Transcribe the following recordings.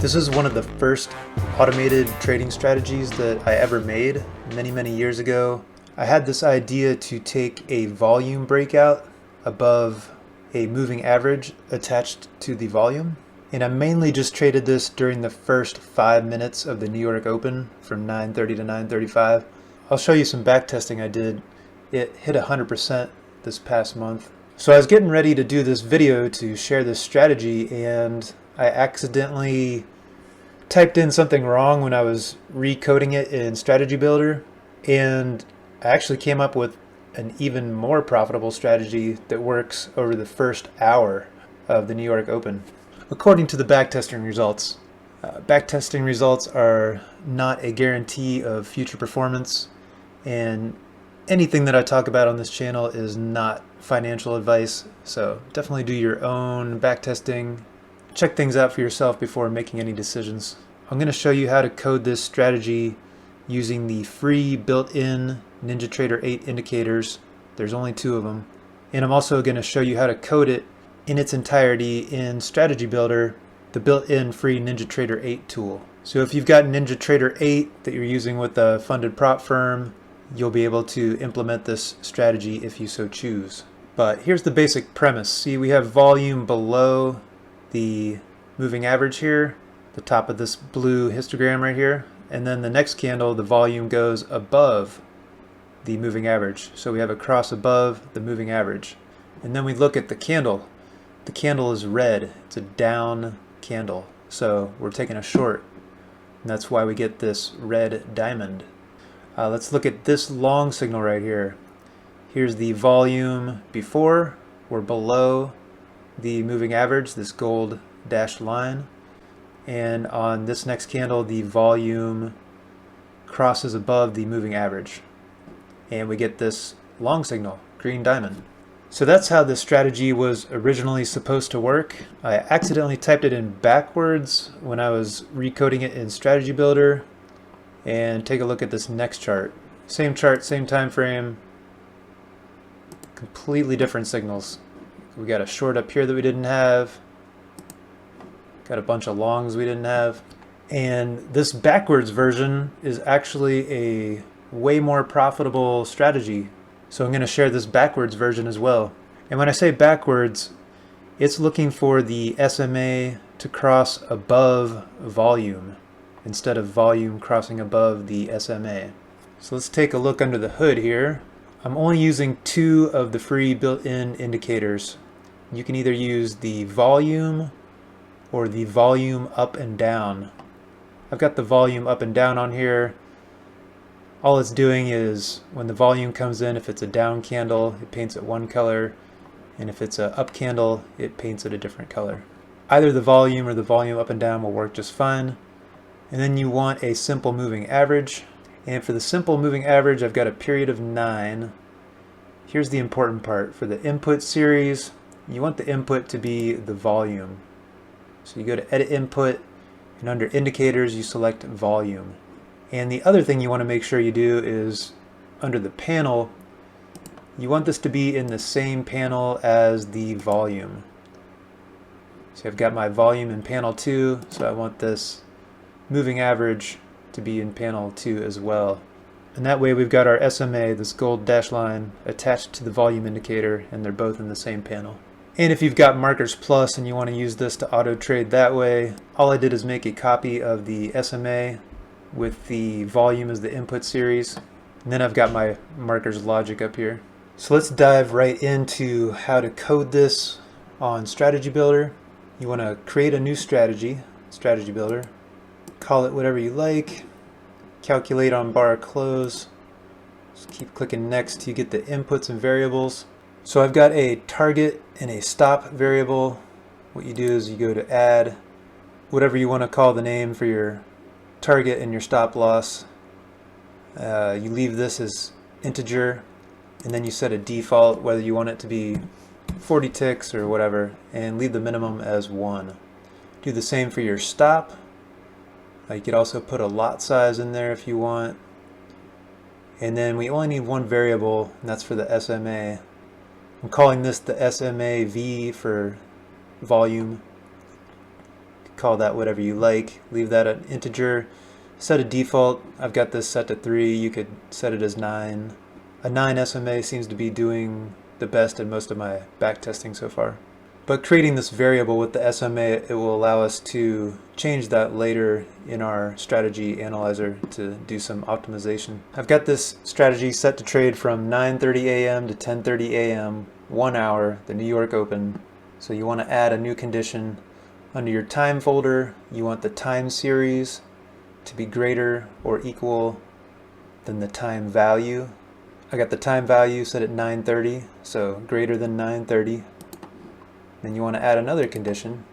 This is one of the first automated trading strategies that I ever made many years ago. I had this idea to take a volume breakout above a moving average attached to the volume. And I mainly just traded this during the first 5 minutes of the New York Open from 9:30 to 9:35. I'll show you some back testing I did. It hit 100% this past month. So I was getting ready to do this video to share this strategy, and I accidentally typed in something wrong when I was recoding it in Strategy Builder, and I actually came up with an even more profitable strategy that works over the first hour of the New York Open, according to the backtesting results. Backtesting results are not a guarantee of future performance, and anything that I talk about on this channel is not financial advice, so definitely do your own backtesting. Check things out for yourself before making any decisions. I'm going to show you how to code this strategy using the free built-in NinjaTrader 8 indicators. There's only 2 of them. And I'm also going to show you how to code it in its entirety in Strategy Builder, the built-in free NinjaTrader 8 tool. So if you've got NinjaTrader 8 that you're using with a funded prop firm, you'll be able to implement this strategy if you so choose. But here's the basic premise. See, we have volume below the moving average here, the top of this blue histogram right here, and then the next candle the volume goes above the moving average. So we have a cross above the moving average. And then we look at the candle. The candle is red. It's a down candle. So we're taking a short, and that's why we get this red diamond. Let's look at this long signal right here. Here's the volume before. We're below the moving average, this gold dashed line, and on this next candle the volume crosses above the moving average, and we get this long signal, green diamond. So that's how this strategy was originally supposed to work. I accidentally typed it in backwards when I was recoding it in Strategy Builder. And take a look at this next chart, same time frame, completely different signals. We got a short up here that we didn't have, got a bunch of longs we didn't have, and this backwards version is actually a way more profitable strategy. So I'm going to share this backwards version as well. And when I say backwards, it's looking for the SMA to cross above volume instead of volume crossing above the SMA. So let's take a look under the hood here. I'm only using 2 of the free built-in indicators. You can either use the volume or the volume up and down. I've got the volume up and down on here. All it's doing is when the volume comes in, if it's a down candle, it paints it one color, and if it's a up candle, it paints it a different color. Either the volume or the volume up and down will work just fine. And then you want a simple moving average. And for the simple moving average, I've got a period of 9. Here's the important part. For the input series, you want the input to be the volume. So you go to Edit Input, and under Indicators, you select Volume. And the other thing you want to make sure you do is, under the panel, you want this to be in the same panel as the volume. So I've got my volume in panel 2, so I want this moving average to be in panel 2 as well. And that way we've got our SMA, this gold dash line, attached to the volume indicator, and they're both in the same panel. And if you've got Markers Plus and you want to use this to auto trade that way, all I did is make a copy of the SMA with the volume as the input series, and then I've got my markers logic up here. So let's dive right into how to code this on Strategy Builder. You want to create a new strategy, Strategy Builder. Call it whatever you like. Calculate on bar close. Just keep clicking next till you get the inputs and variables. So I've got a target and a stop variable. What you do is you go to add whatever you want to call the name for your target and your stop loss. You leave this as integer, and then you set a default, whether you want it to be 40 ticks or whatever, and leave the minimum as 1. Do the same for your stop. You could also put a lot size in there if you want. And then we only need one variable, and that's for the SMA. I'm calling this the SMA V for volume. call that whatever you like. Leave that an integer. Set a default. I've got this set to 3. You could set it as 9. A 9 SMA seems to be doing the best in most of my back testing so far. But creating this variable with the SMA, it will allow us to change that later in our strategy analyzer to do some optimization. I've got this strategy set to trade from 9:30 a.m. to 10:30 a.m., 1 hour, the New York Open. So you want to add a new condition. Under your time folder, you want the time series to be greater or equal than the time value. I got the time value set at 9:30, so greater than 9:30. Then you want to add another condition.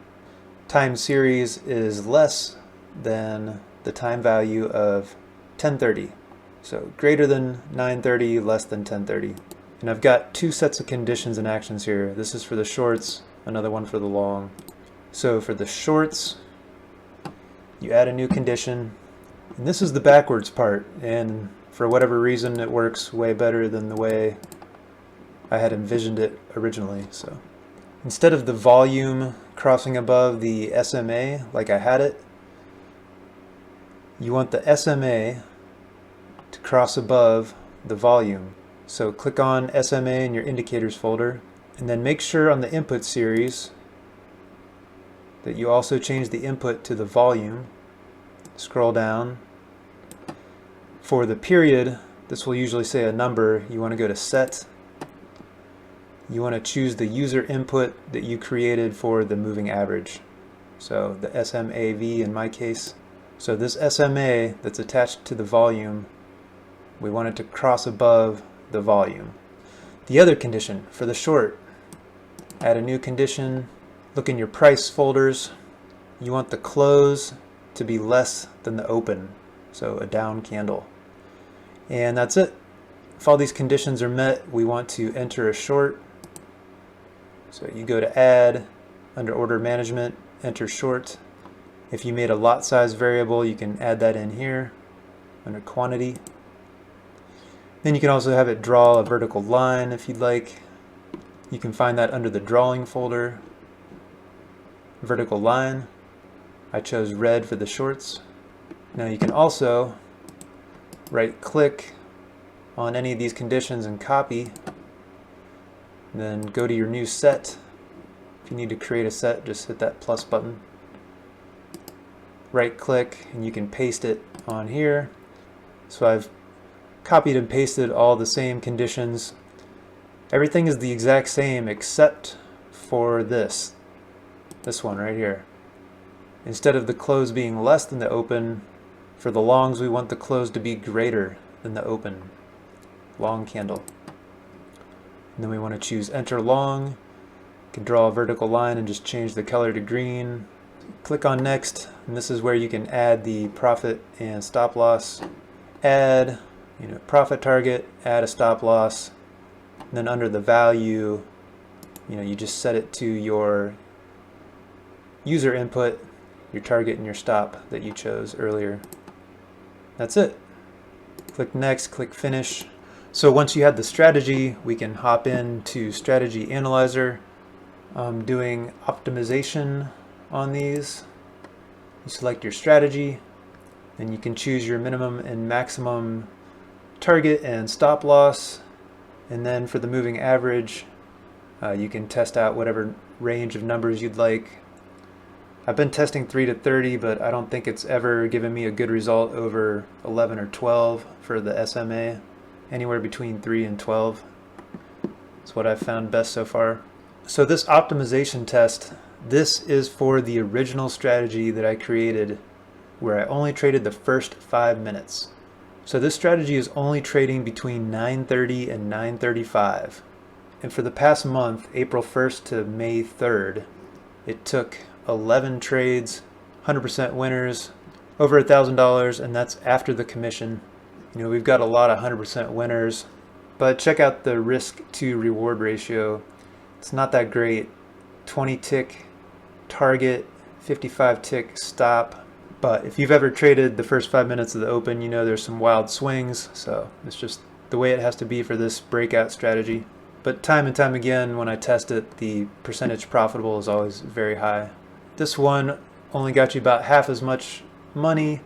Time series is less than the time value of 10:30. So greater than 9:30, less than 10:30. And I've got 2 sets of conditions and actions here. This is for the shorts, another one for the long. So for the shorts, you add a new condition. And this is the backwards part. And for whatever reason, it works way better than the way I had envisioned it originally. So instead of the volume crossing above the SMA like I had it, you want the SMA to cross above the volume. So click on SMA in your indicators folder, and then make sure on the input series that you also change the input to the volume. Scroll down. For the period, this will usually say a number. You want to go to set. You want to choose the user input that you created for the moving average. So the SMAV in my case. So this SMA that's attached to the volume, we want it to cross above the volume. The other condition for the short, add a new condition. Look in your price folders. You want the close to be less than the open, so a down candle. And that's it. If all these conditions are met, we want to enter a short. So you go to add, under order management, enter short. If you made a lot size variable, you can add that in here under quantity. Then you can also have it draw a vertical line if you'd like. You can find that under the drawing folder. Vertical line. I chose red for the shorts. Now you can also right click on any of these conditions and copy. Then go to your new set. If you need to create a set, just hit that plus button. Right click and you can paste it on here. So I've copied and pasted all the same conditions. Everything is the exact same except for this one right here. Instead of the close being less than the open, for the longs we want the close to be greater than the open. Long candle. And then we want to choose enter long. You can draw a vertical line and just change the color to green. Click on next, and this is where you can add the profit and stop loss. Add, profit target, add a stop loss. And then under the value, you just set it to your user input, your target and your stop that you chose earlier. That's it. Click next, click finish. So once you have the strategy, we can hop into Strategy Analyzer. I'm doing optimization on these. You select your strategy, and you can choose your minimum and maximum target and stop loss. And then for the moving average, you can test out whatever range of numbers you'd like. I've been testing 3 to 30, but I don't think it's ever given me a good result over 11 or 12 for the SMA. Anywhere between 3 and 12 is what I've found best so far. So this optimization test, this is for the original strategy that I created where I only traded the first 5 minutes. So this strategy is only trading between 9:30 and 9:35. And for the past month, April 1st to May 3rd, it took 11 trades, 100% winners, over $1,000, and that's after the commission. We've got a lot of 100% winners, but check out the risk to reward ratio. It's not that great. 20 tick target, 55 tick stop. But if you've ever traded the first 5 minutes of the open, there's some wild swings. So it's just the way it has to be for this breakout strategy. But time and time again, when I test it, the percentage profitable is always very high. This one, only got you about half as much money,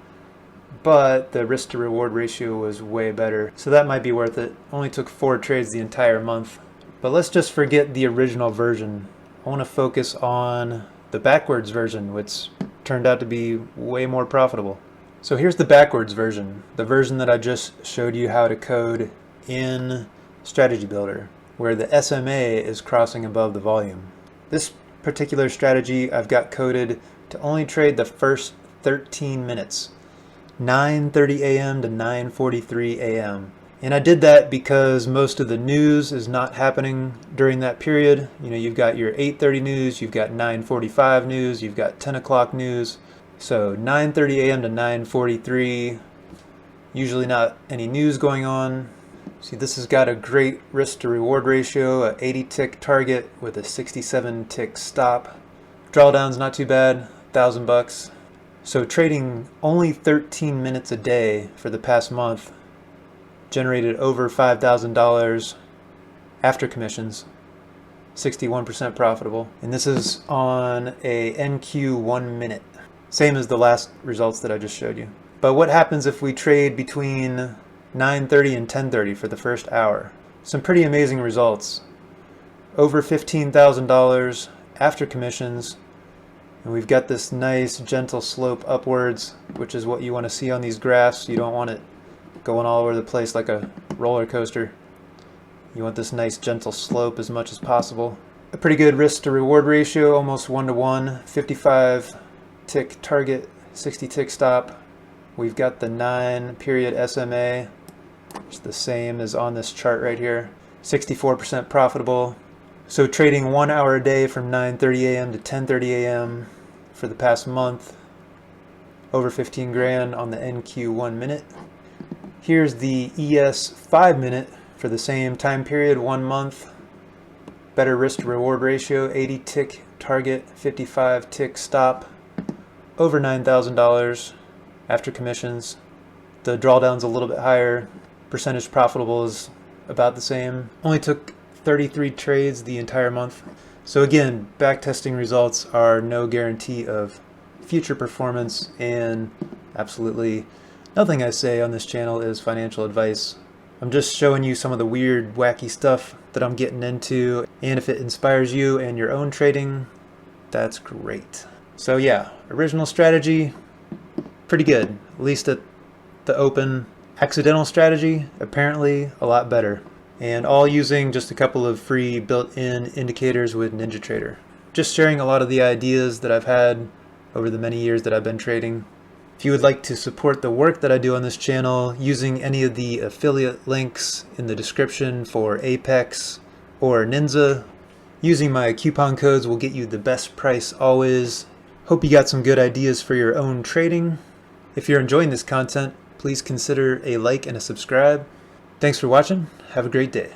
but the risk to reward ratio was way better. So that might be worth it. Only took 4 trades the entire month. But let's just forget the original version. I want to focus on the backwards version, which turned out to be way more profitable. So here's the backwards version, the version that I just showed you how to code in Strategy Builder, where the SMA is crossing above the volume. This particular strategy I've got coded to only trade the first 13 minutes, 9:30 a.m. to 9:43 a.m. And I did that because most of the news is not happening during that period. You know, you've got your 8:30 news, you've got 9:45 news, you've got 10 o'clock news. So 9:30 a.m. to 9:43, usually not any news going on. See, this has got a great risk to reward ratio, a 80 tick target with a 67 tick stop. Drawdown's not too bad, $1,000. So trading only 13 minutes a day for the past month generated over $5,000 after commissions, 61% profitable. And this is on a NQ 1 minute. Same as the last results that I just showed you. But what happens if we trade between 9:30 and 10:30 for the first hour? Some pretty amazing results. Over $15,000 after commissions. And we've got this nice gentle slope upwards, which is what you want to see on these graphs. You don't want it going all over the place like a roller coaster. You want this nice gentle slope as much as possible. A pretty good risk to reward ratio, almost 1-to-1, 55 tick target, 60 tick stop. We've got the 9-period SMA, which is the same as on this chart right here, 64% profitable. So trading 1 hour a day from 9:30 a.m. to 10:30 a.m. for the past month, over 15 grand on the NQ 1 minute. Here's the ES 5 minute for the same time period, 1 month. Better risk to reward ratio, 80 tick target, 55 tick stop, over $9,000 after commissions. The drawdown's a little bit higher. Percentage profitable is about the same. Only took 33 trades the entire month. So again, backtesting results are no guarantee of future performance, and absolutely nothing I say on this channel is financial advice. I'm just showing you some of the weird, wacky stuff that I'm getting into, and if it inspires you and your own trading, that's great. So yeah, original strategy, pretty good, at least at the open. Accidental strategy, apparently a lot better. And all using just a couple of free built-in indicators with NinjaTrader. Just sharing a lot of the ideas that I've had over the many years that I've been trading. If you would like to support the work that I do on this channel using any of the affiliate links in the description for Apex or NINZA, using my coupon codes will get you the best price always. Hope you got some good ideas for your own trading. If you're enjoying this content, please consider a like and a subscribe. Thanks for watching. Have a great day.